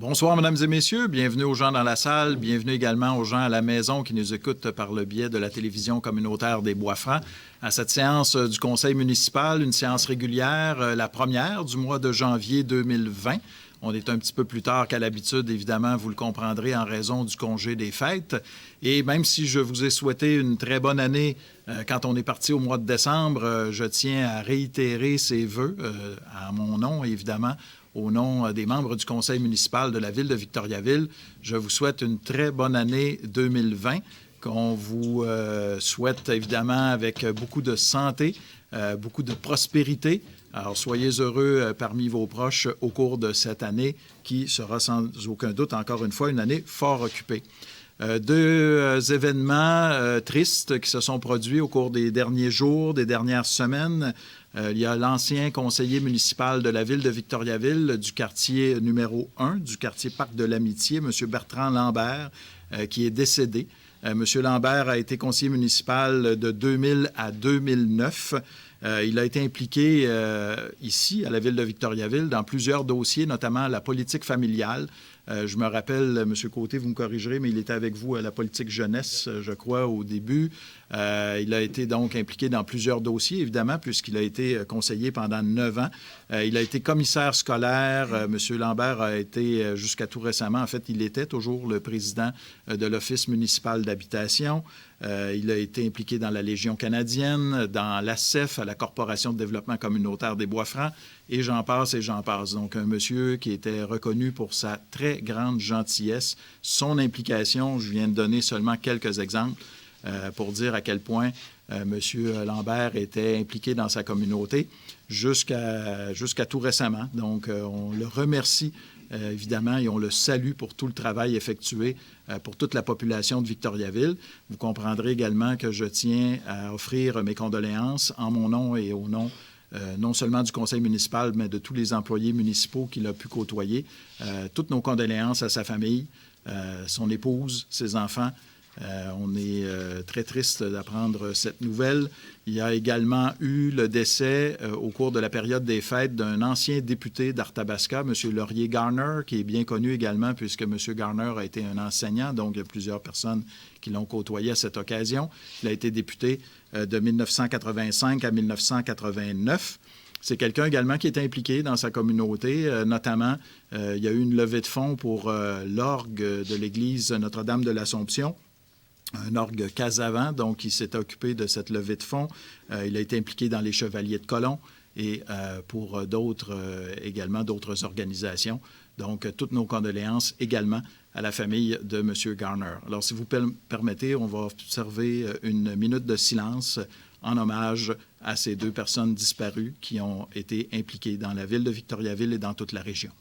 Bonsoir, mesdames et messieurs. Bienvenue aux gens dans la salle. Bienvenue également aux gens à la maison qui nous écoutent par le biais de la télévision communautaire des Bois-Francs à cette séance du Conseil municipal, une séance régulière, la première du mois de janvier 2020. On est un petit peu plus tard qu'à l'habitude, évidemment, vous le comprendrez, en raison du congé des fêtes. Et même si je vous ai souhaité une très bonne année quand on est parti au mois de décembre, je tiens à réitérer ces vœux, à mon nom, évidemment, au nom des membres du conseil municipal de la ville de Victoriaville. Je vous souhaite une très bonne année 2020, qu'on vous souhaite évidemment avec beaucoup de santé, beaucoup de prospérité. Alors, soyez heureux parmi vos proches au cours de cette année qui sera sans aucun doute, encore une fois, une année fort occupée. Deux événements tristes qui se sont produits au cours des derniers jours, des dernières semaines. Il y a l'ancien conseiller municipal de la ville de Victoriaville, du quartier numéro 1, du quartier Parc de l'Amitié, M. Bertrand Lambert, qui est décédé. M. Lambert a été conseiller municipal de 2000 à 2009. Il a été impliqué ici, à la ville de Victoriaville, dans plusieurs dossiers, notamment la politique familiale. Je me rappelle, M. Côté, vous me corrigerez, mais il était avec vous à la politique jeunesse, je crois, au début. Il a été donc impliqué dans plusieurs dossiers, évidemment, puisqu'il a été conseiller pendant 9 ans. Il a été commissaire scolaire. M. Lambert a été, jusqu'à tout récemment, en fait, il était toujours le président de l'Office municipal d'habitation. Il a été impliqué dans la Légion canadienne, dans l'ACEF, à la Corporation de développement communautaire des Bois-Francs, et j'en passe et j'en passe. Donc, un monsieur qui était reconnu pour sa très grande gentillesse, son implication, je viens de donner seulement quelques exemples pour dire à quel point M. Lambert était impliqué dans sa communauté jusqu'à tout récemment. Donc, on le remercie évidemment, et on le salue pour tout le travail effectué pour toute la population de Victoriaville. Vous comprendrez également que je tiens à offrir mes condoléances en mon nom et au nom non seulement du conseil municipal, mais de tous les employés municipaux qu'il a pu côtoyer. Toutes nos condoléances à sa famille, son épouse, ses enfants. On est très triste d'apprendre cette nouvelle. Il y a également eu le décès au cours de la période des fêtes d'un ancien député d'Arthabasca, M. Laurier Garner, qui est bien connu également puisque M. Garner a été un enseignant, donc il y a plusieurs personnes qui l'ont côtoyé à cette occasion. Il a été député de 1985 à 1989. C'est quelqu'un également qui est impliqué dans sa communauté, notamment il y a eu une levée de fonds pour l'orgue de l'église Notre-Dame de l'Assomption, un orgue Casavant, donc il s'est occupé de cette levée de fonds. Il a été impliqué dans les Chevaliers de Colomb et pour d'autres également, d'autres organisations. Donc, toutes nos condoléances également à la famille de M. Garner. Alors, si vous permettez, on va observer une minute de silence en hommage à ces deux personnes disparues qui ont été impliquées dans la ville de Victoriaville et dans toute la région.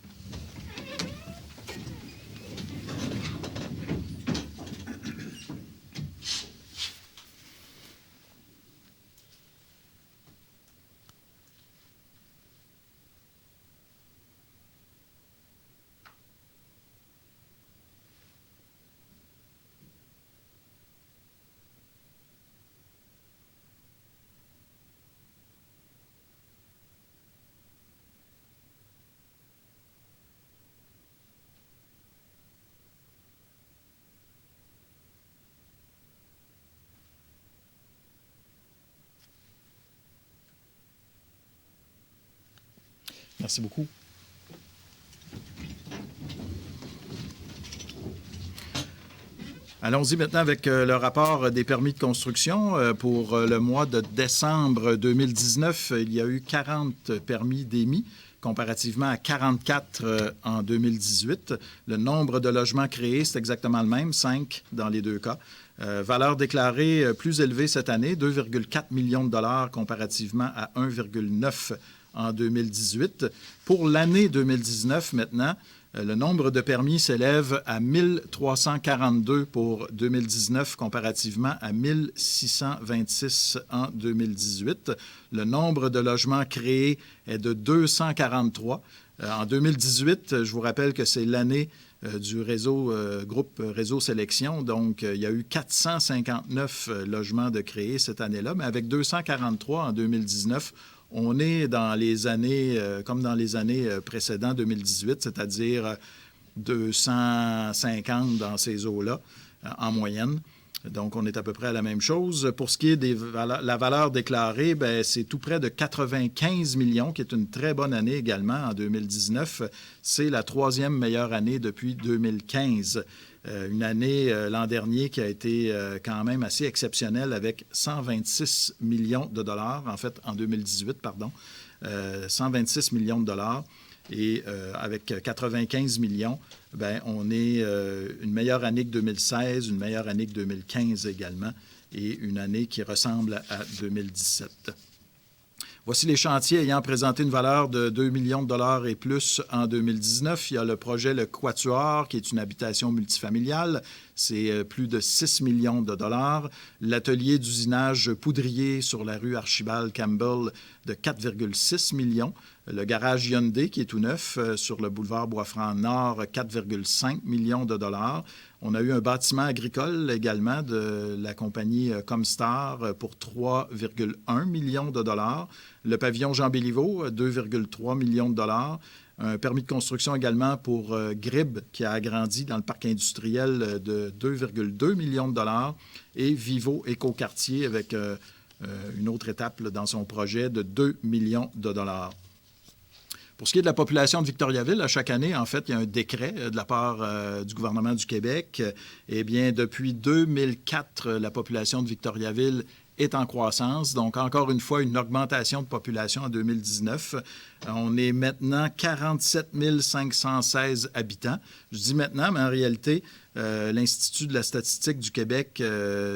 Merci beaucoup. Allons-y maintenant avec le rapport des permis de construction. Pour le mois de décembre 2019, il y a eu 40 permis d'émis, comparativement à 44 en 2018. Le nombre de logements créés, c'est exactement le même, 5 dans les deux cas. Valeur déclarée plus élevée cette année, 2,4 millions de dollars comparativement à 1,9 en 2018. Pour l'année 2019, maintenant, le nombre de permis s'élève à 1342 pour 2019 comparativement à 1626 en 2018. Le nombre de logements créés est de 243. En 2018, je vous rappelle que c'est l'année du réseau groupe Réseau Sélection. Donc, il y a eu 459 logements de créés cette année-là, mais avec 243 en 2019, on est dans les années, comme dans les années précédentes, 2018, c'est-à-dire 250 dans ces eaux-là en moyenne. Donc, on est à peu près à la même chose. Pour ce qui est de la valeur déclarée, bien, c'est tout près de 95 millions, qui est une très bonne année également en 2019. C'est la troisième meilleure année depuis 2015. Une année l'an dernier qui a été quand même assez exceptionnelle avec 126 millions de dollars, en fait en 2018, pardon, 126 millions de dollars. Et avec 95 millions, bien, on est une meilleure année que 2016, une meilleure année que 2015 également, et une année qui ressemble à 2017. Voici les chantiers ayant présenté une valeur de 2 millions de dollars et plus en 2019. Il y a le projet Le Quatuor, qui est une habitation multifamiliale. C'est plus de 6 millions de dollars. L'atelier d'usinage poudrier sur la rue Archibald Campbell de 4,6 millions. Le garage Hyundai, qui est tout neuf, sur le boulevard Boisfranc-Nord, 4,5 millions de dollars. On a eu un bâtiment agricole également de la compagnie Comstar pour 3,1 millions de dollars. Le pavillon Jean Béliveau, 2,3 millions de dollars. Un permis de construction également pour Grib, qui a agrandi dans le parc industriel de 2,2 millions de dollars. Et Vivo Écoquartier avec une autre étape dans son projet de 2 millions de dollars. Pour ce qui est de la population de Victoriaville, à chaque année, en fait, il y a un décret de la part du gouvernement du Québec. Eh bien, depuis 2004, la population de Victoriaville est en croissance. Donc, encore une fois, une augmentation de population en 2019. On est maintenant 47 516 habitants. Je dis maintenant, mais en réalité, l'Institut de la statistique du Québec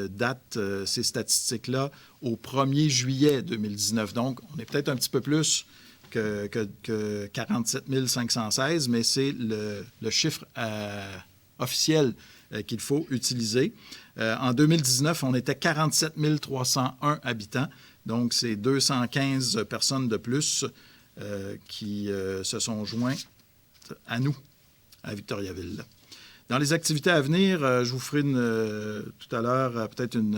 date ces statistiques-là au 1er juillet 2019. Donc, on est peut-être un petit peu plus que 47 516, mais c'est le chiffre officiel qu'il faut utiliser. En 2019, on était 47 301 habitants, donc c'est 215 personnes de plus qui se sont joints à nous, à Victoriaville. Dans les activités à venir, je vous ferai tout à l'heure peut-être une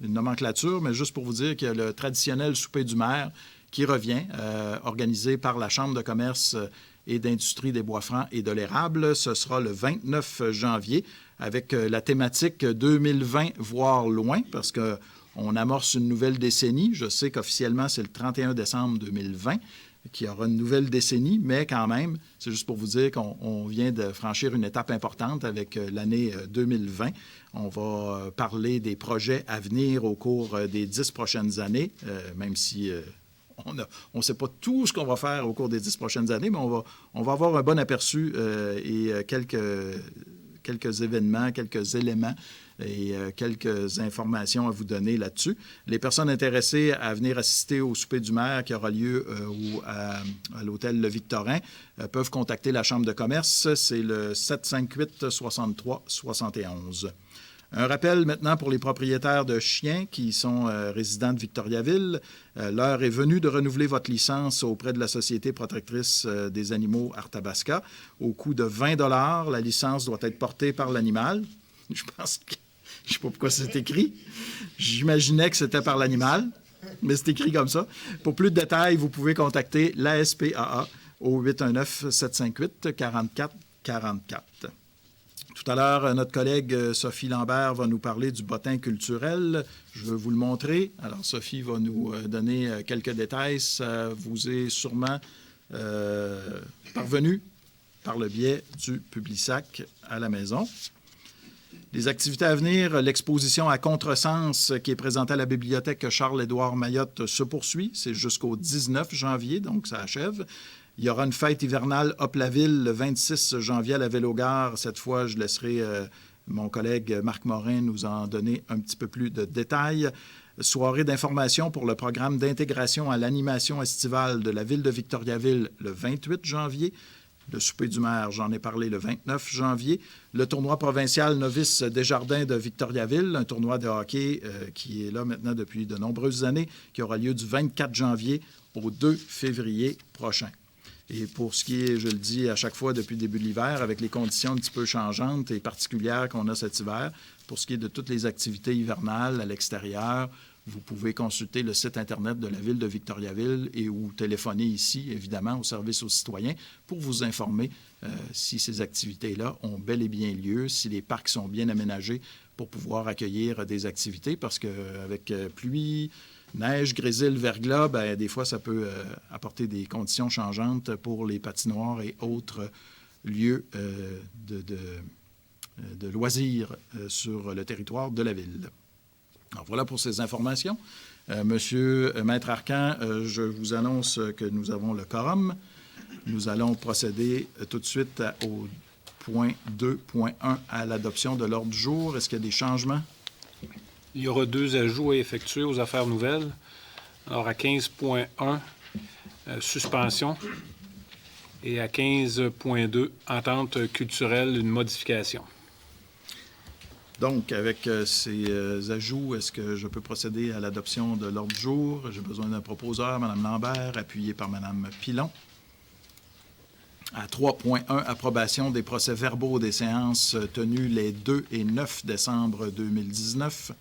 nomenclature, mais juste pour vous dire qu'il y a le traditionnel souper du maire qui revient, organisé par la Chambre de commerce et d'industrie des Bois-Francs et de l'érable. Ce sera le 29 janvier avec la thématique 2020, voire loin, parce qu'on amorce une nouvelle décennie. Je sais qu'officiellement, c'est le 31 décembre 2020 qu'il y aura une nouvelle décennie, mais quand même, c'est juste pour vous dire qu'on vient de franchir une étape importante avec l'année 2020. On va parler des projets à venir au cours des 10 prochaines années, même si on ne sait pas tout ce qu'on va faire au cours des 10 prochaines années, mais on va avoir un bon aperçu et quelques événements, quelques éléments et quelques informations à vous donner là-dessus. Les personnes intéressées à venir assister au souper du maire qui aura lieu à l'hôtel Le Victorin peuvent contacter la Chambre de commerce. C'est le 758-63-71. Un rappel maintenant pour les propriétaires de chiens qui sont résidents de Victoriaville. L'heure est venue de renouveler votre licence auprès de la Société protectrice des animaux Arthabasca. Au coût de 20 $, la licence doit être portée par l'animal. Je pense que... Je ne sais pas pourquoi c'est écrit. J'imaginais que c'était par l'animal, mais c'est écrit comme ça. Pour plus de détails, vous pouvez contacter l'ASPAA au 819-758-4444. Tout à l'heure, notre collègue Sophie Lambert va nous parler du bottin culturel. Je vais vous le montrer. Alors, Sophie va nous donner quelques détails. Ça vous est sûrement parvenu par le biais du Publisac à la maison. Les activités à venir, l'exposition à contresens qui est présentée à la bibliothèque Charles-Édouard Mayotte se poursuit. C'est jusqu'au 19 janvier, donc ça achève. Il y aura une fête hivernale Hop-la-Ville le 26 janvier à la Vélogare. Cette fois, je laisserai mon collègue Marc Morin nous en donner un petit peu plus de détails. Soirée d'information pour le programme d'intégration à l'animation estivale de la ville de Victoriaville le 28 janvier. Le souper du maire, j'en ai parlé le 29 janvier. Le tournoi provincial Novice Desjardins de Victoriaville, un tournoi de hockey qui est là maintenant depuis de nombreuses années, qui aura lieu du 24 janvier au 2 février prochain. Et pour ce qui est, je le dis à chaque fois depuis le début de l'hiver, avec les conditions un petit peu changeantes et particulières qu'on a cet hiver, pour ce qui est de toutes les activités hivernales à l'extérieur, Vous pouvez consulter le site Internet de la Ville de Victoriaville et ou téléphoner ici, évidemment, au service aux citoyens pour vous informer si ces activités-là ont bel et bien lieu, si les parcs sont bien aménagés pour pouvoir accueillir des activités, parce qu'avec pluie, neige, grésil, verglas, bien, des fois, ça peut apporter des conditions changeantes pour les patinoires et autres lieux de loisirs sur le territoire de la Ville. Alors, voilà pour ces informations. Monsieur Maître Arcan, je vous annonce que nous avons le quorum. Nous allons procéder tout de suite au point 2.1 à l'adoption de l'ordre du jour. Est-ce qu'il y a des changements? Il y aura 2 ajouts à effectuer aux affaires nouvelles. Alors, à 15.1, suspension. Et à 15.2, entente culturelle, une modification. Donc, avec ces ajouts, est-ce que je peux procéder à l'adoption de l'ordre du jour? J'ai besoin d'un proposeur, Mme Lambert, appuyé par Mme Pilon. À 3.1, approbation des procès-verbaux des séances tenues les 2 et 9 décembre 2019.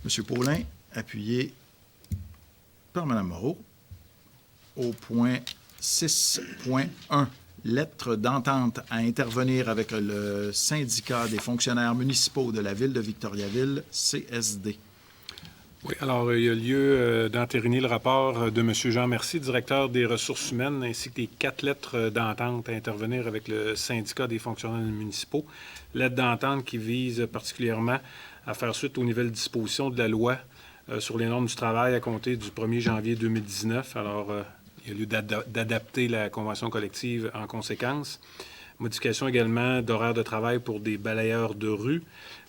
M. Paulin, appuyé par Mme Moreau. Au point 6.1, lettre d'entente à intervenir avec le syndicat des fonctionnaires municipaux de la Ville de Victoriaville, CSD. Oui, alors il y a lieu d'entériner le rapport de M. Jean Mercier, directeur des ressources humaines, ainsi que les 4 lettres d'entente à intervenir avec le syndicat des fonctionnaires municipaux. Lettre d'entente qui vise particulièrement à faire suite aux nouvelles dispositions de la loi sur les normes du travail à compter du 1er janvier 2019. Alors, il y a lieu d'adapter la convention collective en conséquence. Modification également d'horaire de travail pour des balayeurs de rue.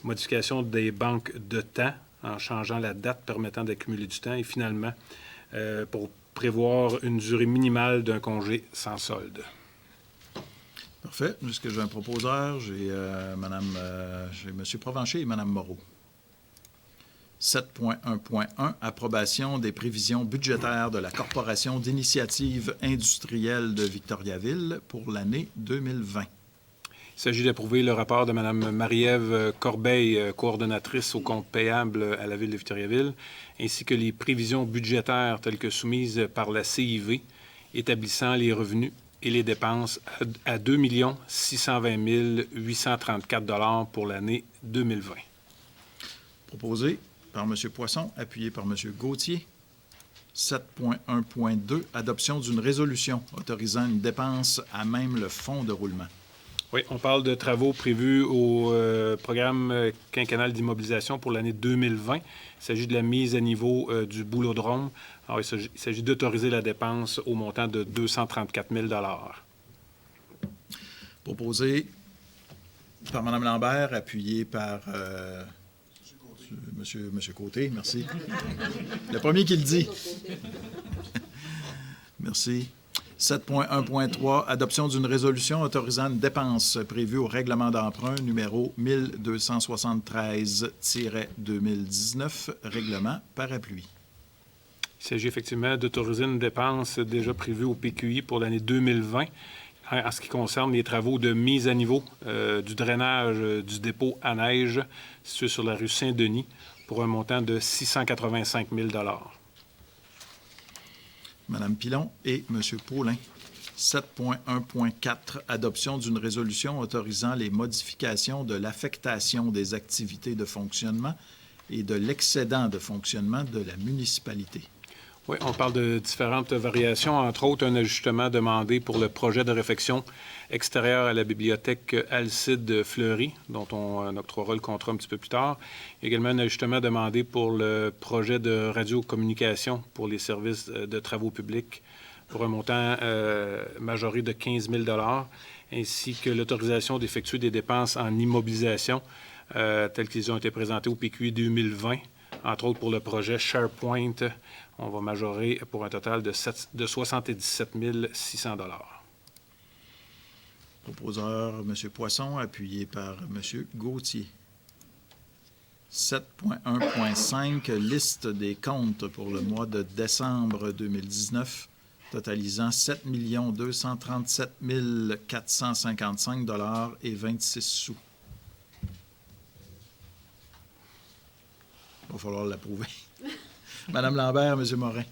Modification des banques de temps en changeant la date permettant d'accumuler du temps. Et finalement, pour prévoir une durée minimale d'un congé sans solde. Parfait. Puisque j'ai un proposeur, j'ai M. Provencher et Mme Moreau. 7.1.1, approbation des prévisions budgétaires de la Corporation d'initiative industrielle de Victoriaville pour l'année 2020. Il s'agit d'approuver le rapport de Mme Marie-Ève Corbeil, coordonnatrice aux comptes payables à la Ville de Victoriaville, ainsi que les prévisions budgétaires telles que soumises par la CIV, établissant les revenus et les dépenses à 2 620 834 pour l'année 2020. Proposé par M. Poisson, appuyé par M. Gauthier. 7.1.2, adoption d'une résolution autorisant une dépense à même le fonds de roulement. Oui, on parle de travaux prévus au programme quinquennal d'immobilisation pour l'année 2020. Il s'agit de la mise à niveau du boulodrome. Alors, il s'agit d'autoriser la dépense au montant de 234 000 Proposé par Mme Lambert, appuyé par Monsieur Côté, merci. Le premier qui le dit. Merci. 7.1.3, adoption d'une résolution autorisant une dépense prévue au règlement d'emprunt numéro 1273-2019, règlement parapluie. Il s'agit effectivement d'autoriser une dépense déjà prévue au PQI pour l'année 2020 en ce qui concerne les travaux de mise à niveau du drainage du dépôt à neige situé sur la rue Saint-Denis pour un montant de 685 000 Mme Pilon et M. Paulin. 7.1.4, adoption d'une résolution autorisant les modifications de l'affectation des activités de fonctionnement et de l'excédent de fonctionnement de la municipalité. Oui, on parle de différentes variations, entre autres un ajustement demandé pour le projet de réfection extérieure à la bibliothèque Alcide Fleury, dont on octroiera le contrat un petit peu plus tard. Il y a également un ajustement demandé pour le projet de radiocommunication pour les services de travaux publics pour un montant majoré de 15 000 ainsi que l'autorisation d'effectuer des dépenses en immobilisation telles qu'ils ont été présentées au PQI 2020, entre autres pour le projet SharePoint. On va majorer pour un total de 77 600 Proposeur, M. Poisson, appuyé par M. Gauthier. 7.1.5, liste des comptes pour le mois de décembre 2019, totalisant 7 237 455 et 26 sous. va falloir l'approuver. Madame Lambert, Monsieur Morin.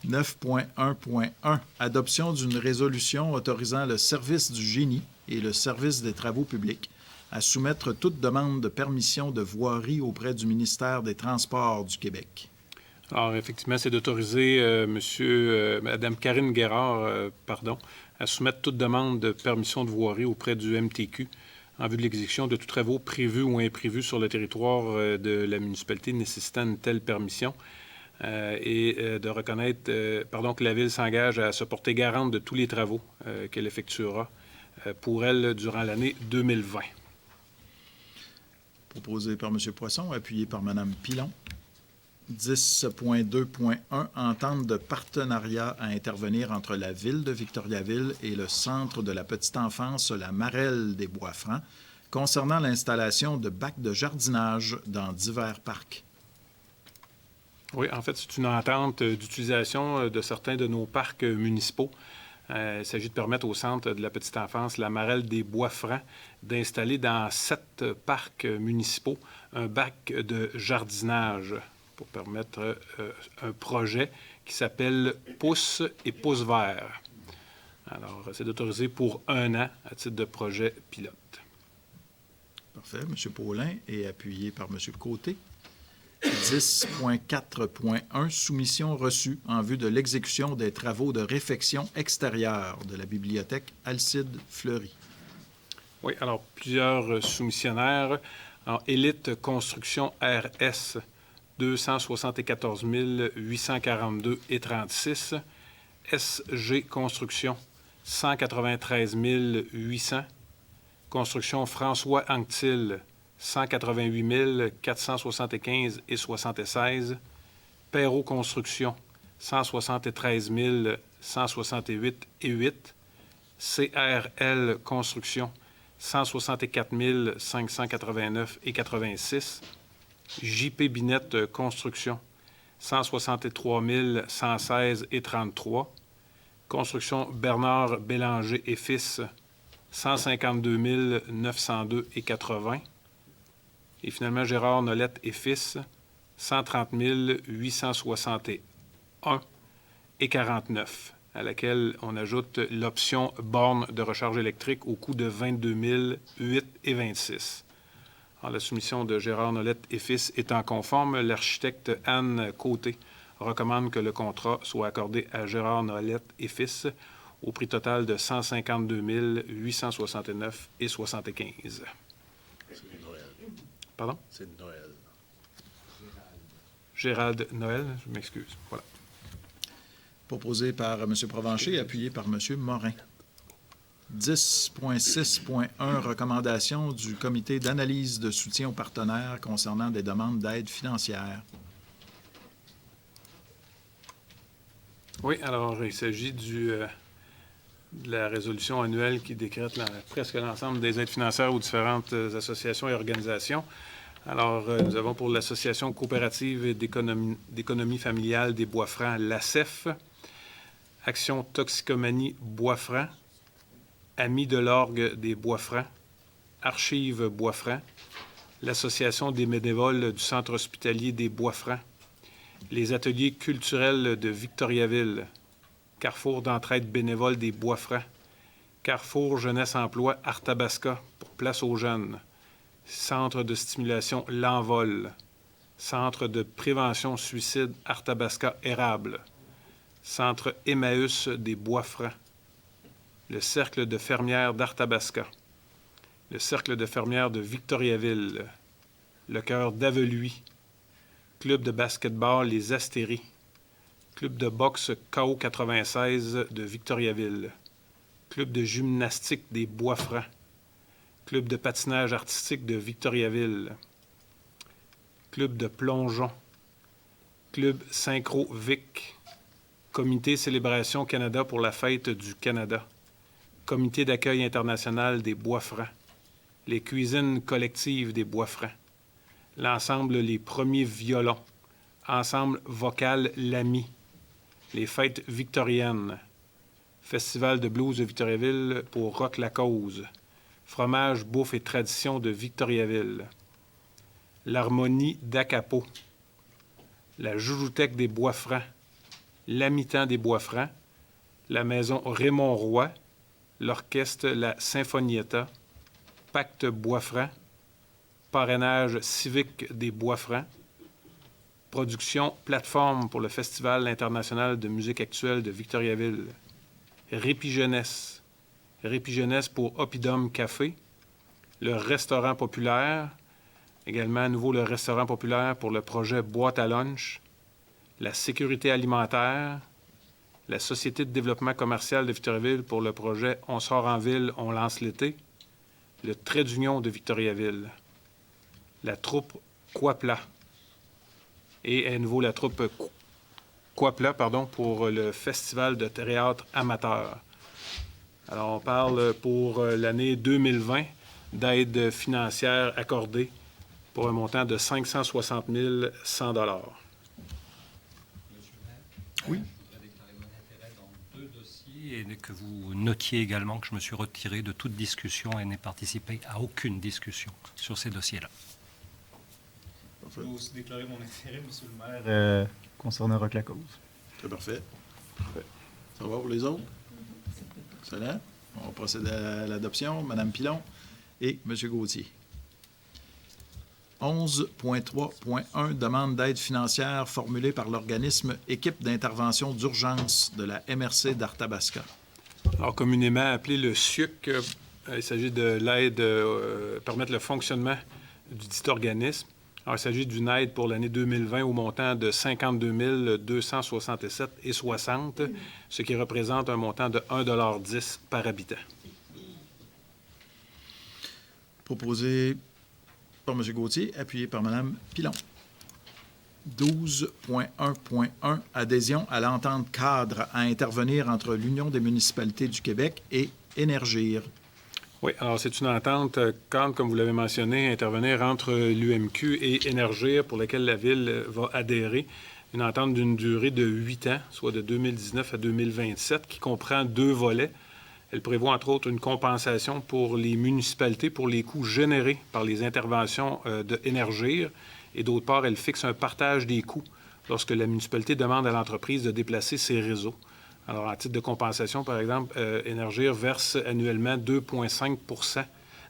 9.1.1. Adoption d'une résolution autorisant le service du génie et le service des travaux publics à soumettre toute demande de permission de voirie auprès du ministère des Transports du Québec. Alors, effectivement, c'est d'autoriser Mme Karine Guérard, à soumettre toute demande de permission de voirie auprès du MTQ en vue de l'exécution de tous travaux prévus ou imprévus sur le territoire de la municipalité nécessitant une telle permission et de reconnaître que la Ville s'engage à se porter garante de tous les travaux qu'elle effectuera pour elle durant l'année 2020. Proposé par M. Poisson, appuyé par Mme Pilon. 10.2.1. Entente de partenariat à intervenir entre la Ville de Victoriaville et le Centre de la petite enfance La Marelle des Bois-Francs concernant l'installation de bacs de jardinage dans divers parcs. Oui, en fait, c'est une entente d'utilisation de certains de nos parcs municipaux. Il s'agit de permettre au Centre de la petite enfance La Marelle des Bois-Francs d'installer dans 7 parcs municipaux un bac de jardinage pour permettre un projet qui s'appelle Pouce et Pouce vert. Alors, c'est d'autoriser pour 1 an à titre de projet pilote. Parfait. M. Paulin est appuyé par M. Côté. 10.4.1. Soumission reçue en vue de l'exécution des travaux de réfection extérieure de la bibliothèque Alcide Fleury. Oui, alors plusieurs soumissionnaires. Alors, Élite Construction RS, 274 842 et 36. SG Construction, 193 800. Construction François Anctil, 188 475 et 76. Perrault Construction, 173 168 et 8. CRL Construction, 164 589 et 86. JP Binette Construction, 163 116 et 33. Construction Bernard Bélanger et Fils, 152 902 et 80. Et finalement, Gérard Nolette et Fils, 130 861 et 49, à laquelle on ajoute l'option borne de recharge électrique au coût de 22 008 et 26. Alors, la soumission de Gérard Nolette et Fils étant conforme, l'architecte Anne Côté recommande que le contrat soit accordé à Gérard Nolette et Fils au prix total de 152 869 et 75. C'est Noël. Pardon? C'est Noël. Gérald Noël, je m'excuse. Voilà. Proposé par M. Provencher, appuyé par M. Morin. 10.6.1. Recommandation du comité d'analyse de soutien aux partenaires concernant des demandes d'aide financière. Oui, alors il s'agit de la résolution annuelle qui décrète presque l'ensemble des aides financières aux différentes associations et organisations. Alors, nous avons pour l'Association coopérative d'économie familiale des Bois-Francs, l'ACEF, Action Toxicomanie Bois-Francs, Amis de l'orgue des Bois-Francs, Archives Bois-Francs, l'Association des bénévoles du Centre hospitalier des Bois-Francs, les ateliers culturels de Victoriaville, Carrefour d'entraide bénévole des Bois-Francs, Carrefour Jeunesse Emploi Arthabasca pour Place aux jeunes, Centre de stimulation L'Envol, Centre de prévention suicide Arthabasca Érable, Centre Emmaüs des Bois-Francs, le Cercle de fermières d'Arthabasca, le Cercle de fermières de Victoriaville, le Cœur d'Aveluy, Club de basketball Les Astéries, Club de boxe KO 96 de Victoriaville, Club de gymnastique des Bois-Francs, Club de patinage artistique de Victoriaville, Club de plongeon, Club Synchro Vic, Comité Célébration Canada pour la fête du Canada, Comité d'accueil international des Bois-Francs, les cuisines collectives des Bois-Francs, l'ensemble Les Premiers Violons, Ensemble vocal L'Ami, les fêtes victoriennes, Festival de blues de Victoriaville pour Rock la Cause, Fromage, bouffe et tradition de Victoriaville, l'Harmonie d'Acapo, la Joujoutèque des Bois-Francs, l'Amitant des Bois-Francs, la Maison Raymond-Roy, l'Orchestre La Sinfonietta, Pacte Bois-Francs, Parrainage civique des Bois-Francs, Production Plateforme pour le Festival international de musique actuelle de Victoriaville, Répi Jeunesse pour Oppidum Café, le Restaurant populaire, également à nouveau le Restaurant populaire pour le projet Boîte à lunch, la Sécurité alimentaire, la Société de développement commercial de Victoriaville pour le projet On sort en ville, on lance l'été, le Trait d'union de Victoriaville, la troupe Quapla et à nouveau la troupe Quapla, pour le Festival de théâtre amateur. Alors, on parle pour l'année 2020 d'aide financière accordée pour un montant de 560 100 $. Oui. Je voudrais déclarer mon intérêt dans 2 dossiers et que vous notiez également que je me suis retiré de toute discussion et n'ai participé à aucune discussion sur ces dossiers-là. Je veux aussi déclarer mon intérêt, M. le maire, concernant Rock la Cause. C'est parfait. Ça va pour les autres? Excellent. On va procéder à l'adoption. Mme Pilon et M. Gauthier. 11.3.1 demande d'aide financière formulée par l'organisme Équipe d'intervention d'urgence de la MRC d'Arthabasca. Alors, communément appelé le SIUC, il s'agit de l'aide permettre le fonctionnement du dit organisme. Alors, il s'agit d'une aide pour l'année 2020 au montant de 52 267,60 $, ce qui représente un montant de 1,10 $ par habitant. Proposé par M. Gauthier, appuyé par Mme Pilon. 12.1.1 adhésion à l'entente cadre à intervenir entre l'Union des municipalités du Québec et Énergir. Oui, alors c'est une entente cadre, comme vous l'avez mentionné, intervenir entre l'UMQ et Énergir, pour laquelle la Ville va adhérer. Une entente d'une durée de 8 ans, soit de 2019 à 2027, qui comprend 2 volets. Elle prévoit, entre autres, une compensation pour les municipalités pour les coûts générés par les interventions de Énergir. Et d'autre part, elle fixe un partage des coûts lorsque la municipalité demande à l'entreprise de déplacer ses réseaux. Alors, à titre de compensation, par exemple, Énergir verse annuellement 2,5 %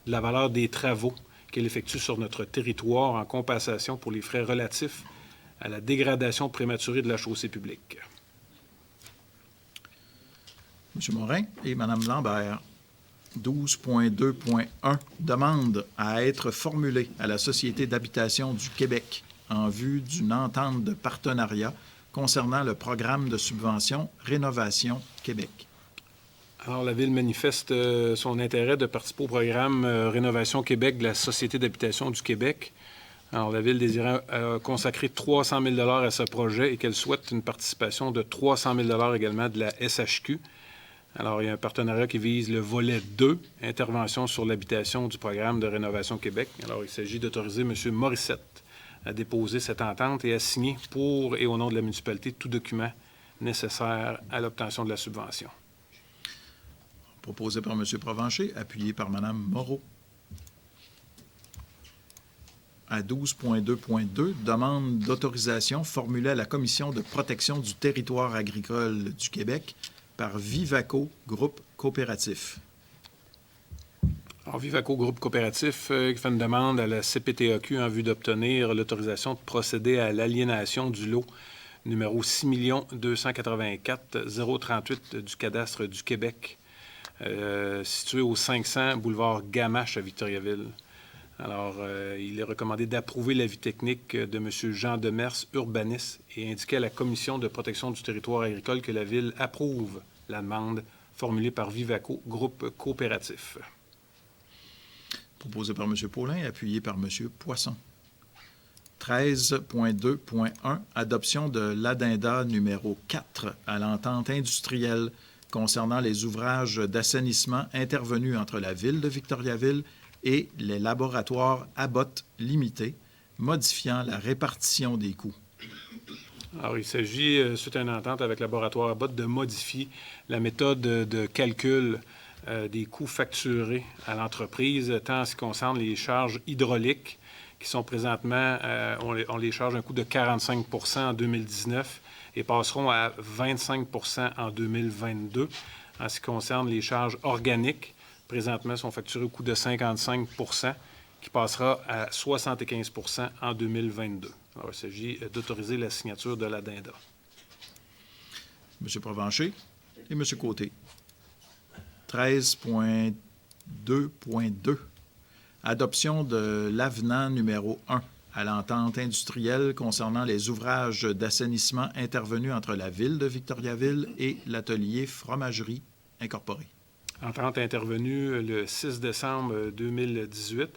de la valeur des travaux qu'elle effectue sur notre territoire en compensation pour les frais relatifs à la dégradation prématurée de la chaussée publique. M. Morin et Mme Lambert. 12.2.1 demande à être formulée à la Société d'habitation du Québec en vue d'une entente de partenariat concernant le programme de subvention Rénovation Québec. Alors, la Ville manifeste son intérêt de participer au programme Rénovation Québec de la Société d'habitation du Québec. Alors, la Ville désirait consacrer 300 000 $ à ce projet et qu'elle souhaite une participation de 300 000 $ également de la SHQ. Alors, il y a un partenariat qui vise le volet 2, intervention sur l'habitation du programme de Rénovation Québec. Alors, il s'agit d'autoriser M. Morissette à déposer cette entente et à signer pour et au nom de la municipalité tout document nécessaire à l'obtention de la subvention. Proposé par M. Provencher, appuyé par Mme Moreau. À 12.2.2, demande d'autorisation formulée à la Commission de protection du territoire agricole du Québec par Vivaco Groupe Coopératif. Alors, Vivaco Groupe Coopératif qui fait une demande à la CPTAQ en vue d'obtenir l'autorisation de procéder à l'aliénation du lot numéro 6 284 038 du cadastre du Québec, situé au 500 boulevard Gamache à Victoriaville. Alors, il est recommandé d'approuver l'avis technique de M. Jean Demers, urbaniste, et indiquer à la Commission de protection du territoire agricole que la Ville approuve la demande formulée par Vivaco Groupe Coopératif. Proposé par M. Paulin, appuyé par M. Poisson. 13.2.1, adoption de l'addenda numéro 4 à l'entente industrielle concernant les ouvrages d'assainissement intervenus entre la Ville de Victoriaville et les laboratoires Abbott Limités, modifiant la répartition des coûts. Alors, il s'agit, suite à une entente avec le laboratoire Abbott, de modifier la méthode de calcul des coûts facturés à l'entreprise, tant en ce qui concerne les charges hydrauliques qui sont présentement, on les charge un coût de 45 % en 2019 et passeront à 25 % en 2022. En ce qui concerne les charges organiques, présentement sont facturées au coût de 55 % qui passera à 75 % en 2022. Alors, il s'agit d'autoriser la signature de l'addenda. M. Provencher et M. Côté. 13.2.2. Adoption de l'avenant numéro 1 à l'entente industrielle concernant les ouvrages d'assainissement intervenus entre la Ville de Victoriaville et l'atelier Fromagerie Incorporée. Entente intervenue le 6 décembre 2018.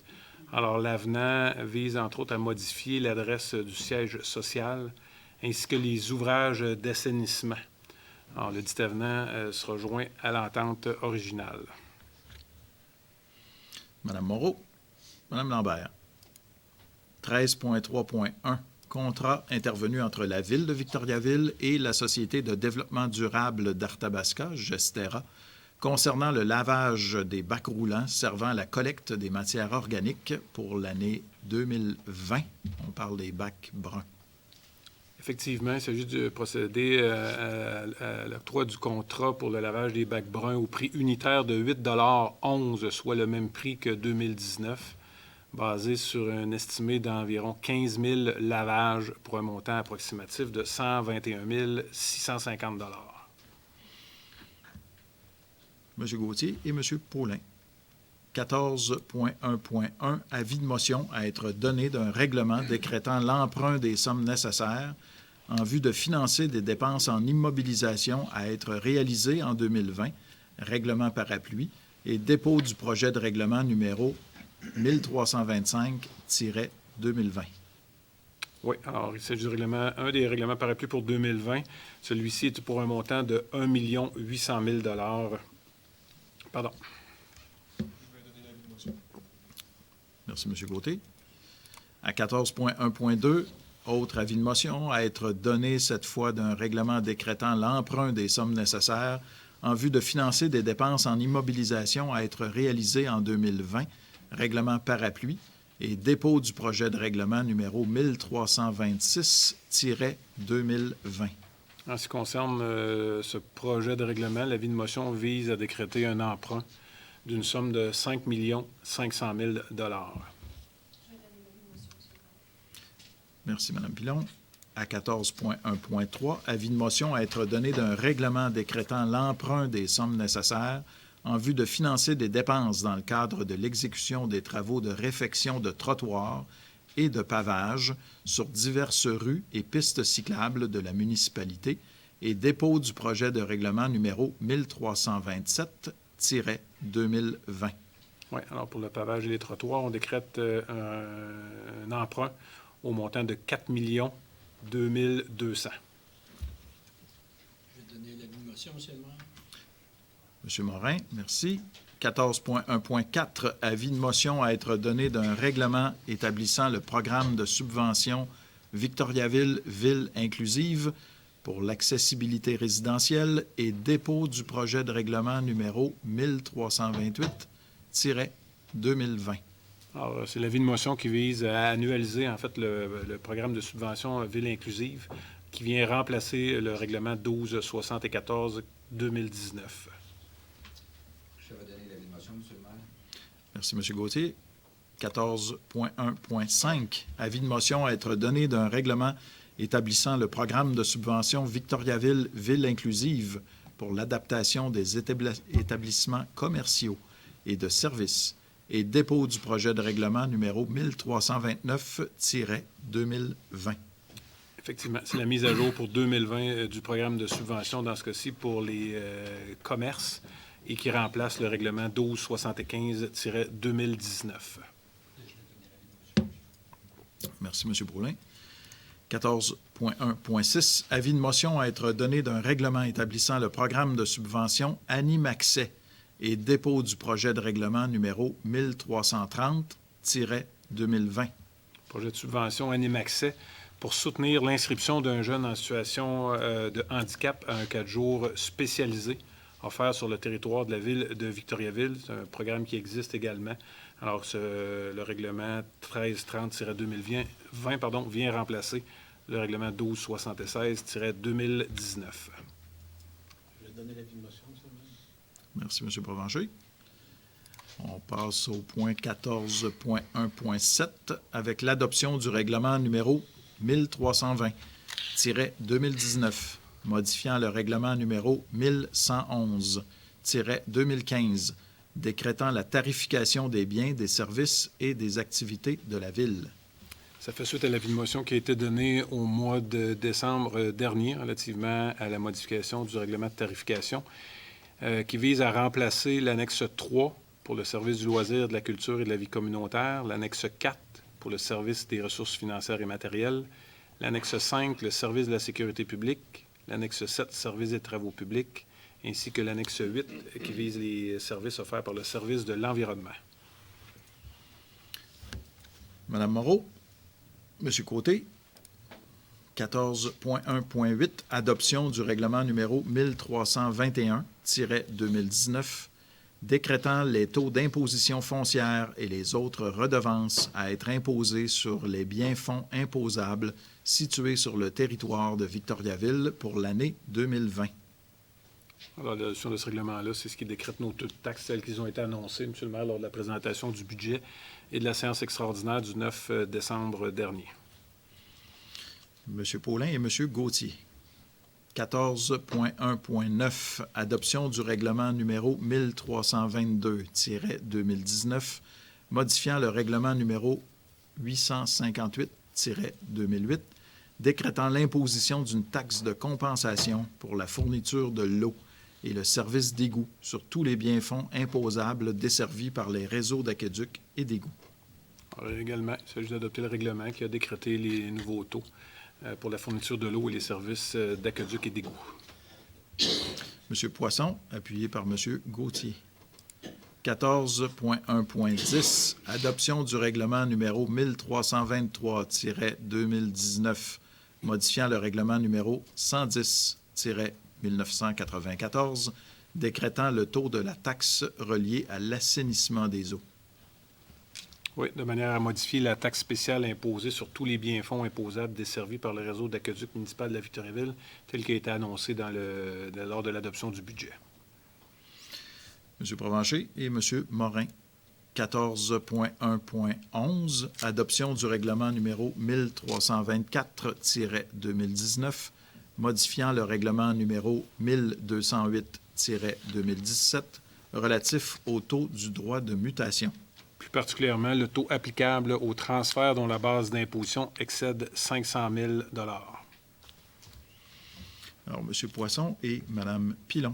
Alors, l'avenant vise, entre autres, à modifier l'adresse du siège social ainsi que les ouvrages d'assainissement. Alors, le dit avenant sera joint à l'entente originale. Mme Moreau. Mme Lambert. 13.3.1. Contrat intervenu entre la Ville de Victoriaville et la Société de développement durable d'Arthabasca, Gestera, concernant le lavage des bacs roulants servant à la collecte des matières organiques pour l'année 2020. On parle des bacs bruns. Effectivement, il s'agit de procéder à l'octroi du contrat pour le lavage des bacs bruns au prix unitaire de 8,11 $, soit le même prix que 2019, basé sur un estimé d'environ 15 000 lavages pour un montant approximatif de 121 650 $. M. Gauthier et M. Paulin. 14.1.1. Avis de motion à être donné d'un règlement décrétant l'emprunt des sommes nécessaires en vue de financer des dépenses en immobilisation à être réalisées en 2020, règlement parapluie, et dépôt du projet de règlement numéro 1325-2020. Oui, alors il s'agit du règlement, un des règlements parapluie pour 2020. Celui-ci est pour un montant de 1 800 000 $. Pardon. Merci, M. Gauthier. À 14.1.2, autre avis de motion à être donné cette fois d'un règlement décrétant l'emprunt des sommes nécessaires en vue de financer des dépenses en immobilisation à être réalisées en 2020, règlement parapluie, et dépôt du projet de règlement numéro 1326-2020. En ce qui concerne ce projet de règlement, l'avis de motion vise à décréter un emprunt d'une somme de 5 500 000 $. Merci, Mme Pilon. À 14.1.3, avis de motion à être donné d'un règlement décrétant l'emprunt des sommes nécessaires en vue de financer des dépenses dans le cadre de l'exécution des travaux de réfection de trottoirs et de pavage sur diverses rues et pistes cyclables de la municipalité et dépôt du projet de règlement numéro 1327-2020. Oui, alors pour le pavage et les trottoirs, on décrète un emprunt au montant de 4 200 000. Je vais donner l'avis de motion, M. le maire. M. Morin, merci. 14.1.4, avis de motion à être donné d'un règlement établissant le programme de subvention Victoriaville Ville inclusive pour l'accessibilité résidentielle et dépôt du projet de règlement numéro 1328-2020. Alors, c'est l'avis de motion qui vise à annualiser, en fait, le programme de subvention Ville inclusive qui vient remplacer le règlement 1274-2019. Je vais donner l'avis de motion, M. le maire. Merci, M. Gauthier. 14.1.5, avis de motion à être donné d'un règlement établissant le programme de subvention Victoriaville Ville inclusive pour l'adaptation des établissements commerciaux et de services et dépôt du projet de règlement numéro 1329-2020. Effectivement, c'est la mise à jour pour 2020 du programme de subvention, dans ce cas-ci, pour les commerces et qui remplace le règlement 1275-2019. Merci, M. Paulin. 14.1.6, avis de motion à être donné d'un règlement établissant le programme de subvention Animaccès et dépôt du projet de règlement numéro 1330-2020. Projet de subvention Animaccès pour soutenir l'inscription d'un jeune en situation de handicap à un 4 jours spécialisé offert sur le territoire de la Ville de Victoriaville. C'est un programme qui existe également. Alors, le règlement 1330-2020 vient remplacer le règlement 1276-2019. Je vais donner l'avis de motion, M. le maire. Merci, M. Provencher. On passe au point 14.1.7 avec l'adoption du règlement numéro 1320-2019, modifiant le règlement numéro 1111-2015, décrétant la tarification des biens, des services et des activités de la Ville. Ça fait suite à l'avis de motion qui a été donné au mois de décembre dernier relativement à la modification du règlement de tarification qui vise à remplacer l'annexe 3 pour le service du loisir, de la culture et de la vie communautaire, l'annexe 4 pour le service des ressources financières et matérielles, l'annexe 5, le service de la sécurité publique, l'annexe 7, service des travaux publics, ainsi que l'annexe 8 qui vise les services offerts par le service de l'environnement. Madame Moreau, Monsieur Côté, 14.1.8, adoption du règlement numéro 1321-2019, décrétant les taux d'imposition foncière et les autres redevances à être imposées sur les biens-fonds imposables situés sur le territoire de Victoriaville pour l'année 2020. Alors, l'adoption de ce règlement-là, c'est ce qui décrète nos taux de taxes tels qu'ils ont été annoncés, M. le maire, lors de la présentation du budget et de la séance extraordinaire du 9 décembre dernier. M. Paulin et M. Gauthier. 14.1.9, adoption du règlement numéro 1322-2019, modifiant le règlement numéro 858-2008, décrétant l'imposition d'une taxe de compensation pour la fourniture de l'eau et le service d'égout sur tous les biens-fonds imposables desservis par les réseaux d'aqueducs et d'égouts. Alors, également, il s'agit d'adopter le règlement qui a décrété les nouveaux taux pour la fourniture de l'eau et les services d'aqueduc et d'égout. M. Poisson, appuyé par M. Gauthier. 14.1.10, adoption du règlement numéro 1323-2019, modifiant le règlement numéro 110-1994, décrétant le taux de la taxe reliée à l'assainissement des eaux. Oui, de manière à modifier la taxe spéciale imposée sur tous les biens-fonds imposables desservis par le réseau d'aqueduc municipal de la Victoriaville, tel qu'il a été annoncé lors de l'adoption du budget. M. Provencher et M. Morin. 14.1.11, adoption du règlement numéro 1324-2019, modifiant le règlement numéro 1208-2017, relatif au taux du droit de mutation. Plus particulièrement, le taux applicable aux transferts dont la base d'imposition excède 500 000 $. Alors, M. Poisson et Mme Pilon.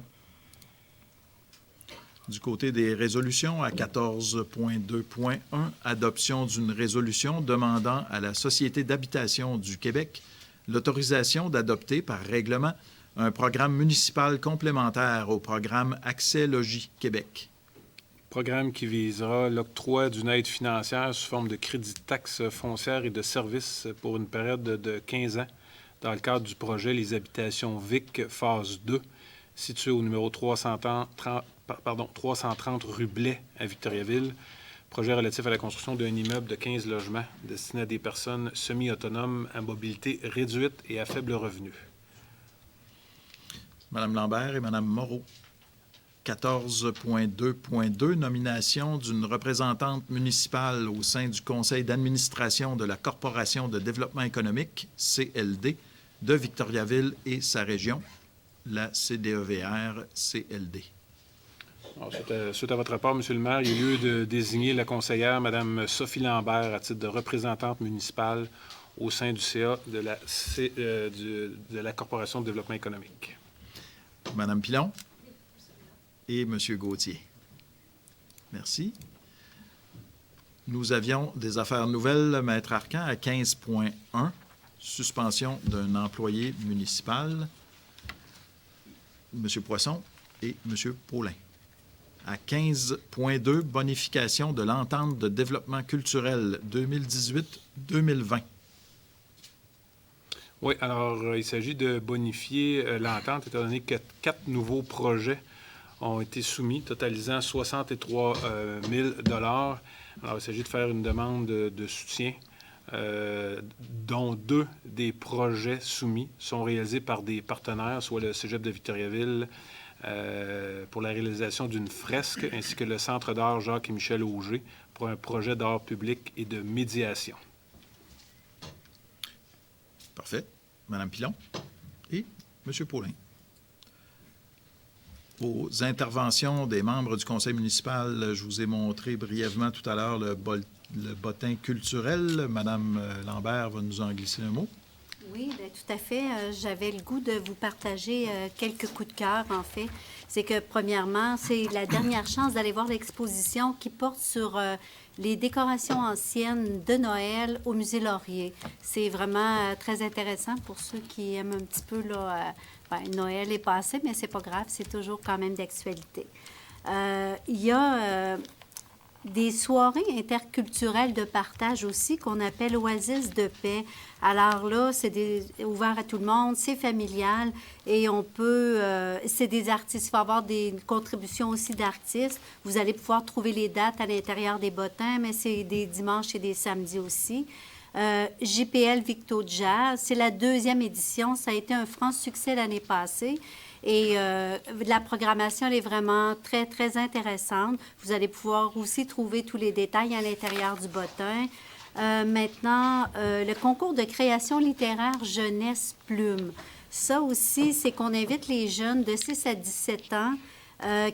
Du côté des résolutions, à 14.2.1, adoption d'une résolution demandant à la Société d'habitation du Québec l'autorisation d'adopter par règlement un programme municipal complémentaire au programme Accès Logis Québec. Programme qui visera l'octroi d'une aide financière sous forme de crédit de taxe foncière et de services pour une période de 15 ans dans le cadre du projet Les Habitations VIC phase 2, situé au numéro 330 rue Blais à Victoriaville. Projet relatif à la construction d'un immeuble de 15 logements destiné à des personnes semi-autonomes à mobilité réduite et à faible revenu. Mme Lambert et Mme Moreau. 14.2.2, nomination d'une représentante municipale au sein du conseil d'administration de la Corporation de développement économique, CLD, de Victoriaville et sa région, la CDEVR-CLD. Suite à votre rapport, M. le maire, il y a lieu de désigner la conseillère, Mme Sophie Lambert, à titre de représentante municipale au sein du CA de la Corporation de développement économique. Mme Pilon et M. Gauthier. Merci. Nous avions des affaires nouvelles, Maître Arcan, à 15.1, suspension d'un employé municipal, M. Poisson et M. Paulin. À 15.2, bonification de l'entente de développement culturel 2018-2020. Oui, alors il s'agit de bonifier l'entente, étant donné que 4 nouveaux projets ont été soumis, totalisant 63 000 $. Alors, il s'agit de faire une demande de soutien, dont 2 des projets soumis sont réalisés par des partenaires, soit le Cégep de Victoriaville, pour la réalisation d'une fresque, ainsi que le Centre d'art Jacques et Michel Auger pour un projet d'art public et de médiation. Parfait. Madame Pilon et Monsieur Paulin. Aux interventions des membres du conseil municipal, je vous ai montré brièvement tout à l'heure le bottin culturel. Madame Lambert va nous en glisser un mot. Oui, bien, tout à fait. J'avais le goût de vous partager quelques coups de cœur, en fait. C'est que, premièrement, c'est la dernière chance d'aller voir l'exposition qui porte sur les décorations anciennes de Noël au Musée Laurier. C'est vraiment très intéressant pour ceux qui aiment un petit peu, là, Noël est passé, mais c'est pas grave, c'est toujours quand même d'actualité. Il y a des soirées interculturelles de partage aussi qu'on appelle Oasis de paix. Alors là, c'est ouvert à tout le monde, c'est familial et on peut... c'est des artistes, il va y avoir des contributions aussi d'artistes. Vous allez pouvoir trouver les dates à l'intérieur des bottins, mais c'est des dimanches et des samedis aussi. JPL Victo Jazz, c'est la 2e édition. Ça a été un franc succès l'année passée. Et la programmation, elle est vraiment très, très intéressante. Vous allez pouvoir aussi trouver tous les détails à l'intérieur du bottin. Maintenant, le concours de création littéraire Jeunesse Plume. Ça aussi, c'est qu'on invite les jeunes de 6 à 17 ans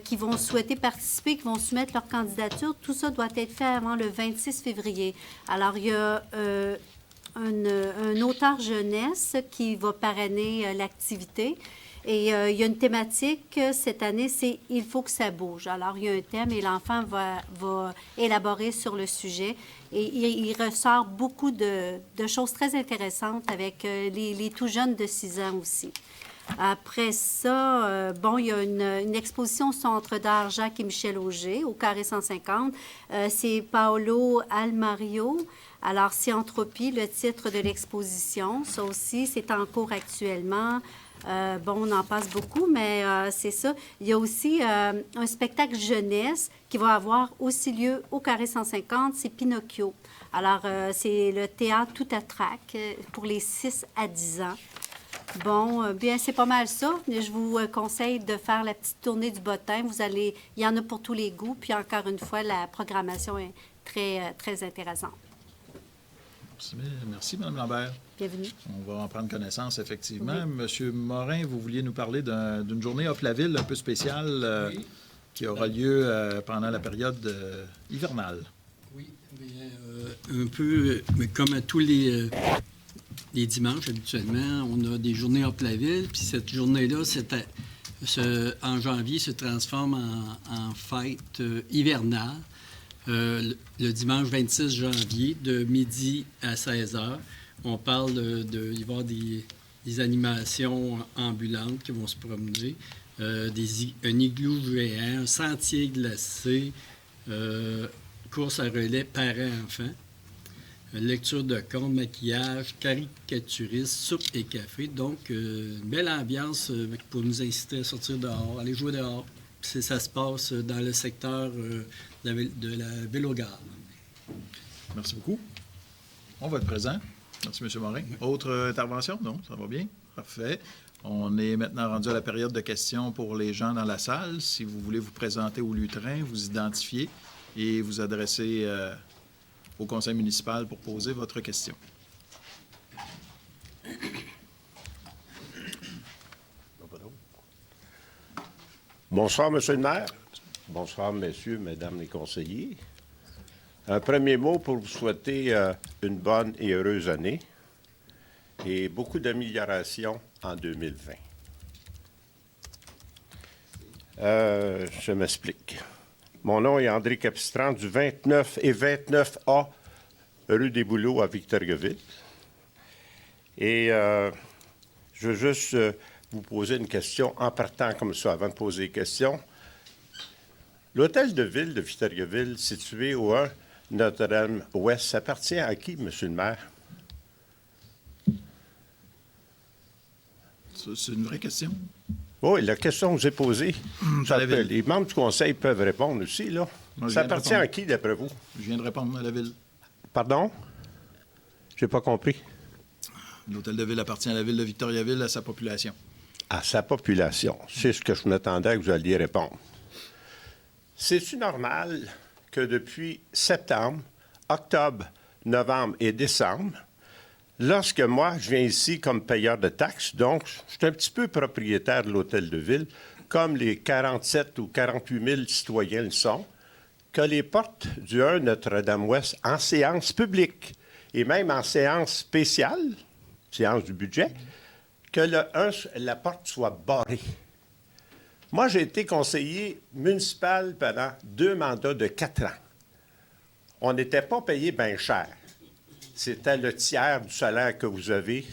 qui vont souhaiter participer, qui vont soumettre leur candidature. Tout ça doit être fait avant le 26 février. Alors, il y a un auteur jeunesse qui va parrainer l'activité. Et il y a une thématique cette année, c'est « Il faut que ça bouge ». Alors, il y a un thème et l'enfant va élaborer sur le sujet. Et il ressort beaucoup de choses très intéressantes avec les tout jeunes de 6 ans aussi. Après ça, il y a une exposition au Centre d'art Jacques et Michel Auger, au Carré 150. C'est Paolo Almario. Alors, Scientropie, le titre de l'exposition. Ça aussi, c'est en cours actuellement. On en passe beaucoup, mais c'est ça. Il y a aussi un spectacle jeunesse qui va avoir aussi lieu au Carré 150, c'est Pinocchio. Alors, c'est le théâtre tout à trac pour les 6 à 10 ans. Bien, c'est pas mal ça. Je vous conseille de faire la petite tournée du bottin. Il y en a pour tous les goûts. Puis encore une fois, la programmation est très, très intéressante. Merci, Mme Lambert. Bienvenue. On va en prendre connaissance, effectivement. Oui. Monsieur Morin, vous vouliez nous parler d'une journée off la ville un peu spéciale qui aura lieu pendant la période hivernale. Oui, un peu comme à tous les dimanches, habituellement, on a des journées hors la ville. Puis cette journée-là, en janvier, se transforme en fête hivernale. Le dimanche 26 janvier, de midi à 16 h, on parle il va y avoir des animations ambulantes qui vont se promener, un igloo géant, un sentier glacé, course à relais parents-enfants, lecture de contes, maquillage, caricaturiste, soupe et café. Donc, une belle ambiance pour nous inciter à sortir dehors, aller jouer dehors. Ça se passe dans le secteur de la Vélogare. Merci beaucoup. On va être présent. Merci, M. Morin. Autre intervention? Non? Ça va bien? Parfait. On est maintenant rendu à la période de questions pour les gens dans la salle. Si vous voulez vous présenter au lutrin, vous identifier et vous adresser au conseil municipal pour poser votre question. Bonsoir, Monsieur le maire. Bonsoir, messieurs, mesdames les conseillers. Un premier mot pour vous souhaiter une bonne et heureuse année et beaucoup d'améliorations en 2020. Je m'explique. Mon nom est André Capistran du 29 et 29A rue des Bouleaux à Victoriaville. Et je veux juste vous poser une question en partant comme ça, avant de poser des questions. L'hôtel de ville de Victoriaville, situé au 1 Notre-Dame-Ouest, appartient à qui, Monsieur le maire? C'est une vraie question. Oui, la question que j'ai posée, les membres du conseil peuvent répondre aussi, là. Moi, je Ça viens de appartient à répondre. qui, d'après vous? Je viens de répondre à la ville. Pardon? J'ai pas compris. L'hôtel de ville appartient à la ville de Victoriaville, à sa population. À sa population. C'est ce que je m'attendais à que vous alliez répondre. C'est-tu normal que depuis septembre, octobre, novembre et décembre, lorsque moi, je viens ici comme payeur de taxes, donc je suis un petit peu propriétaire de l'hôtel de ville, comme les 47 ou 48 000 citoyens le sont, que les portes du 1 Notre-Dame-Ouest en séance publique et même en séance spéciale, séance du budget, que la porte soit barrée. Moi, j'ai été conseiller municipal pendant 2 mandats de 4 ans. On n'était pas payé bien cher. C'était le tiers du salaire que vous avez,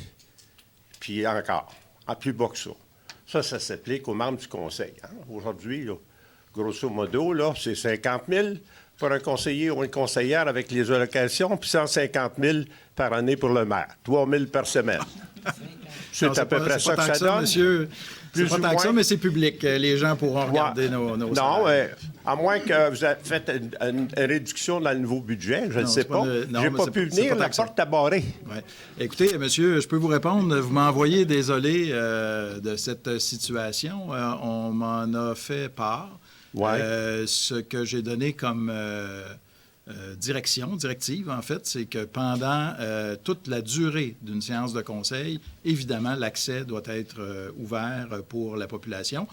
puis encore, en plus bas que ça. Ça s'applique aux membres du conseil. Hein. Aujourd'hui, là, grosso modo, là, c'est 50 000 pour un conseiller ou une conseillère avec les allocations, puis 150 000 par année pour le maire. 3 000 par semaine. C'est Non, à peu près ça que ça donne. Monsieur. C'est Plus pas ou tant que moins. ça, mais c'est public. Les gens pourront regarder Ouais. nos Non, salaires. à moins que vous ayez fait une réduction dans le nouveau budget, je ne Non, sais c'est pas pas. non, J'ai mais pas c'est pu pas- c'est venir, pas tant la que ça. porte a barré. Ouais. Écoutez, monsieur, je peux vous répondre. Vous m'envoyez désolé de cette situation. On m'en a fait part. Ouais. Ce que j'ai donné comme directive, en fait, c'est que pendant toute la durée d'une séance de conseil, évidemment, l'accès doit être ouvert pour la population.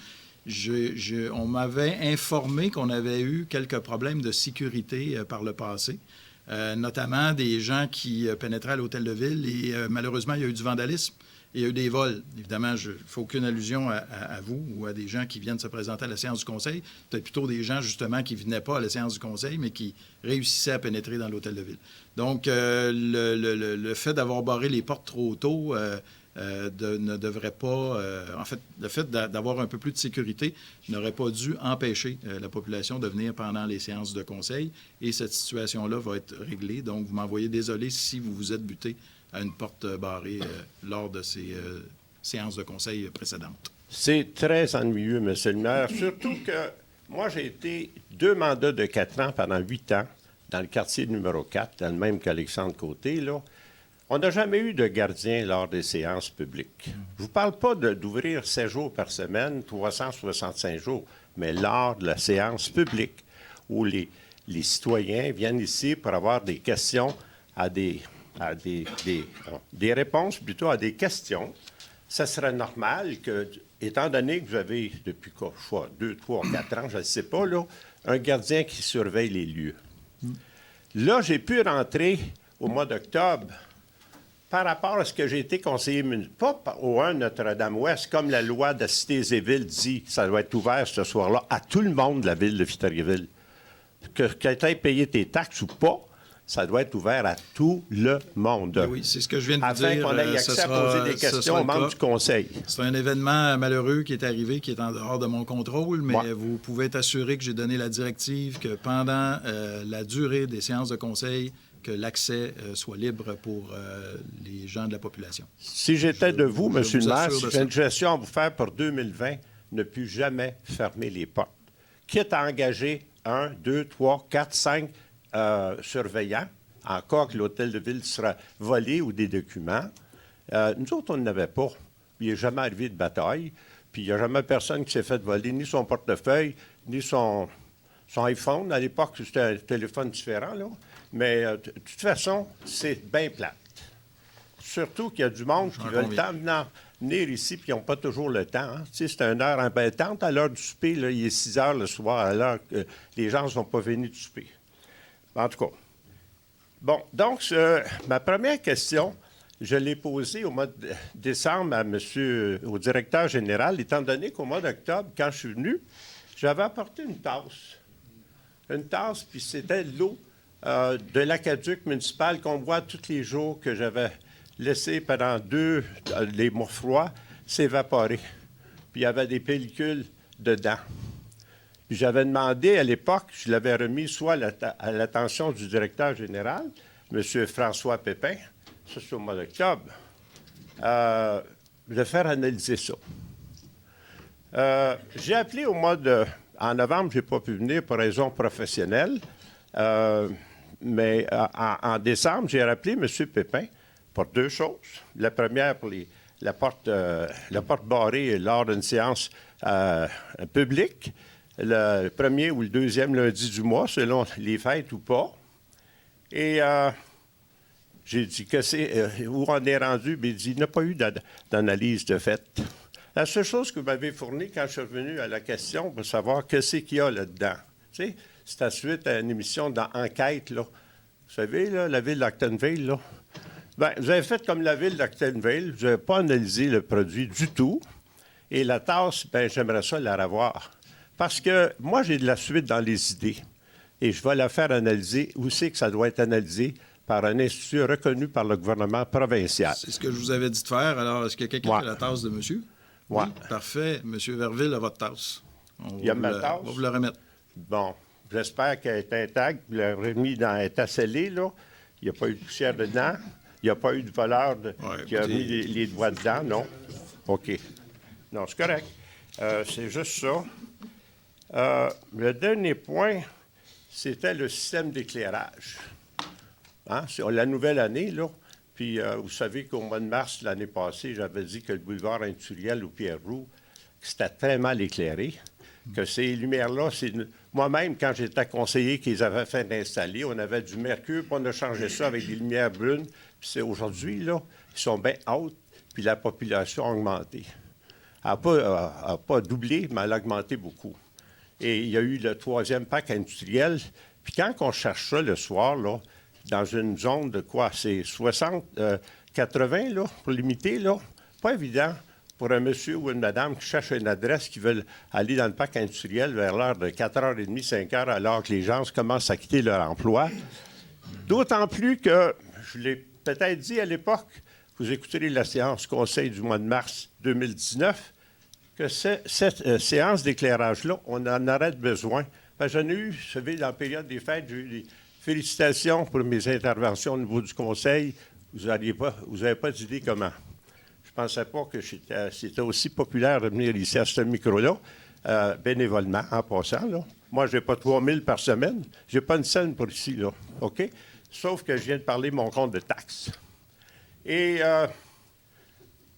On m'avait informé qu'on avait eu quelques problèmes de sécurité par le passé, notamment des gens qui pénétraient à l'hôtel de ville et malheureusement, il y a eu du vandalisme. Et il y a eu des vols. Évidemment, il ne faut aucune allusion à vous ou à des gens qui viennent se présenter à la séance du conseil. Peut-être plutôt des gens, justement, qui ne venaient pas à la séance du conseil, mais qui réussissaient à pénétrer dans l'hôtel de ville. Donc, le fait d'avoir barré les portes trop tôt ne devrait pas... en fait, le fait d'avoir un peu plus de sécurité n'aurait pas dû empêcher la population de venir pendant les séances de conseil. Et cette situation-là va être réglée. Donc, vous m'envoyez désolé si vous vous êtes buté à une porte barrée lors de ces séances de conseil précédentes. C'est très ennuyeux, M. le maire, surtout que moi, j'ai été 2 mandats de 4 ans pendant 8 ans dans le quartier numéro 4, dans le même qu'Alexandre Côté, là. On n'a jamais eu de gardien lors des séances publiques. Je ne vous parle pas d'ouvrir 7 jours par semaine, 365 jours, mais lors de la séance publique, où les citoyens viennent ici pour avoir des questions des réponses plutôt à des questions. Ça serait normal que, étant donné que vous avez, depuis 2, 3, 4 ans, je ne sais pas, là, un gardien qui surveille les lieux. Là, j'ai pu rentrer au mois d'octobre par rapport à ce que j'ai été conseiller municipal, pas au 1 Notre-Dame-Ouest, comme la loi de Cité-et-Ville dit, ça doit être ouvert ce soir-là à tout le monde de la ville de Victoriaville. Que tu aies payé tes taxes ou pas, ça doit être ouvert à tout le monde. Oui, c'est ce que je viens de vous afin dire. qu'on ait accès à poser des questions aux membres du conseil. C'est un événement malheureux qui est arrivé, qui est en dehors de mon contrôle, mais Ouais. vous pouvez être assuré que j'ai donné la directive que pendant la durée des séances de conseil, que l'accès soit libre pour les gens de la population. Si j'étais de vous, M. je le vous maire, assure si de j'ai ça. une gestion à vous faire pour 2020, ne plus jamais fermer les portes. Quitte à engager 1, 2, 3, 4, 5 surveillants, en cas que l'hôtel de ville sera volé ou des documents. Nous autres, on n'avait pas. Il n'est jamais arrivé de bataille. Puis il n'y a jamais personne qui s'est fait voler ni son portefeuille, ni son iPhone. À l'époque, c'était un téléphone différent, là. Mais de toute façon, c'est bien plate. Surtout qu'il y a du monde qui veut le temps de venir ici, puis ils n'ont pas toujours le temps. Hein. Tu sais, c'est une heure embêtante. À l'heure du souper, là, il est 6 heures le soir, à l'heure que les gens ne sont pas venus du souper. En tout cas. Bon, donc, ma première question, je l'ai posée au mois de décembre au directeur général, étant donné qu'au mois d'octobre, quand je suis venu, j'avais apporté une tasse. Une tasse, puis c'était de l'eau de l'aqueduc municipal qu'on boit tous les jours, que j'avais laissé pendant les mois froids s'évaporer. Puis il y avait des pellicules dedans. Puis j'avais demandé à l'époque, je l'avais remis soit à l'attention du directeur général, M. François Pépin, ça c'est au mois d'octobre, de faire analyser ça. J'ai appelé En novembre, je n'ai pas pu venir pour raison professionnelle. Mais en décembre, j'ai rappelé M. Pépin pour deux choses. La première, pour la porte barrée lors d'une séance publique, le premier ou le deuxième lundi du mois, selon les fêtes ou pas. Et j'ai dit où on est rendu, mais il dit il n'y a pas eu d'analyse de fait. La seule chose que vous m'avez fournie quand je suis revenu à la question pour savoir qu'est-ce qu'il y a là-dedans. Tu sais, c'est à suite à une émission d'enquête, là. Vous savez, là, la ville d'Actonville, là. Bien, vous avez fait comme la ville d'Actonville, vous n'avez pas analysé le produit du tout. Et la tasse, bien, j'aimerais ça la revoir. Parce que moi, j'ai de la suite dans les idées. Et je vais la faire analyser. Où c'est que ça doit être analysé? Par un institut reconnu par le gouvernement provincial. C'est ce que je vous avais dit de faire. Alors, est-ce qu'il y a quelqu'un qui a la tasse de monsieur? Oui. Parfait. Monsieur Verville a votre tasse. Il y a ma tasse? On va vous la remettre. Bon. J'espère qu'elle est intacte. Vous l'avez remis elle est scellée, là. Il n'y a pas eu de poussière dedans. Il n'y a pas eu de voleur qui a mis les doigts dedans, non? OK. Non, c'est correct. C'est juste ça. Le dernier point, c'était le système d'éclairage. Hein? C'est la nouvelle année, là. Puis, vous savez qu'au mois de mars l'année passée, j'avais dit que le boulevard industriel au Pierre-Roux, c'était très mal éclairé. Que ces lumières-là, moi-même, quand j'étais conseiller qu'ils avaient fait installer, on avait du mercure, puis on a changé ça avec des lumières brunes. Puis c'est aujourd'hui, là, ils sont bien hautes, puis la population a augmenté. Elle n'a pas doublé, mais elle a augmenté beaucoup. Et il y a eu le 3e parc industriel. Puis quand on cherche ça le soir, là, dans une zone de quoi? C'est 60, 80, là, pour limiter, là. Pas évident pour un monsieur ou une madame qui cherche une adresse, qui veulent aller dans le parc industriel vers l'heure de 4h30, 5h, alors que les gens commencent à quitter leur emploi. D'autant plus que, je l'ai peut-être dit à l'époque, vous écouterez la séance conseil du mois de mars 2019, que cette séance d'éclairage-là, on en aurait besoin. J'en ai eu, vous savez, dans la période des fêtes, j'ai eu des félicitations pour mes interventions au niveau du conseil. Vous n'avez pas d'idée comment. Je ne pensais pas que c'était aussi populaire de venir ici à ce micro-là, bénévolement, en passant. Là. Moi, je n'ai pas 3000 par semaine. Je n'ai pas une scène pour ici, là. OK? Sauf que je viens de parler de mon compte de taxes. Et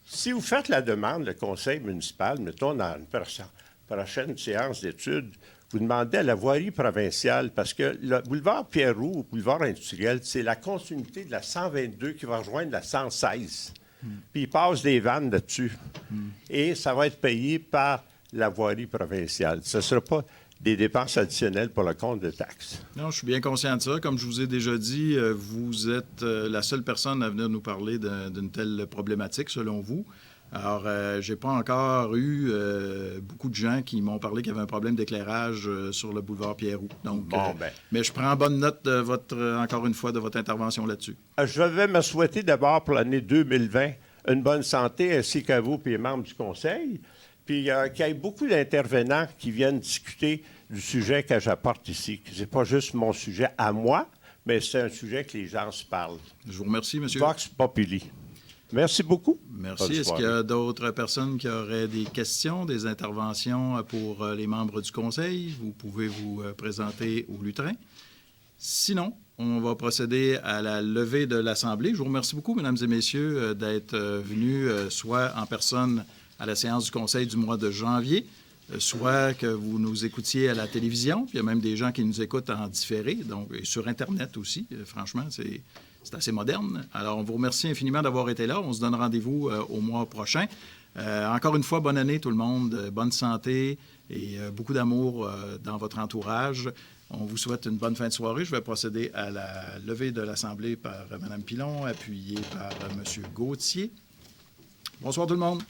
si vous faites la demande, le conseil municipal, mettons dans une prochaine séance d'études, vous demandez à la voirie provinciale, parce que le boulevard Pierre-Roux, le boulevard industriel, c'est la continuité de la 122 qui va rejoindre la 116. Puis il passe des vannes là-dessus. Et ça va être payé par la voirie provinciale. Ce ne sera pas des dépenses additionnelles pour le compte de taxes. Non, je suis bien conscient de ça. Comme je vous ai déjà dit, vous êtes la seule personne à venir nous parler d'une telle problématique, selon vous. Alors, je n'ai pas encore eu beaucoup de gens qui m'ont parlé qu'il y avait un problème d'éclairage sur le boulevard Pierre-Roux. Donc, mais je prends bonne note encore une fois, de votre intervention là-dessus. Je vais me souhaiter d'abord pour l'année 2020 une bonne santé, ainsi qu'à vous et les membres du conseil, puis qu'il y ait beaucoup d'intervenants qui viennent discuter du sujet que j'apporte ici. Ce n'est pas juste mon sujet à moi, mais c'est un sujet que les gens se parlent. Je vous remercie, M. Vox Populi. Merci beaucoup. Merci. Est-ce qu'il y a d'autres personnes qui auraient des questions, des interventions pour les membres du conseil? Vous pouvez vous présenter au lutrin. Sinon, on va procéder à la levée de l'Assemblée. Je vous remercie beaucoup, mesdames et messieurs, d'être venus soit en personne à la séance du conseil du mois de janvier, soit que vous nous écoutiez à la télévision. Puis il y a même des gens qui nous écoutent en différé, donc et sur Internet aussi. Franchement, c'est assez moderne. Alors, on vous remercie infiniment d'avoir été là. On se donne rendez-vous au mois prochain. Encore une fois, bonne année tout le monde, bonne santé et beaucoup d'amour dans votre entourage. On vous souhaite une bonne fin de soirée. Je vais procéder à la levée de l'Assemblée par Mme Pilon, appuyée par M. Gauthier. Bonsoir tout le monde.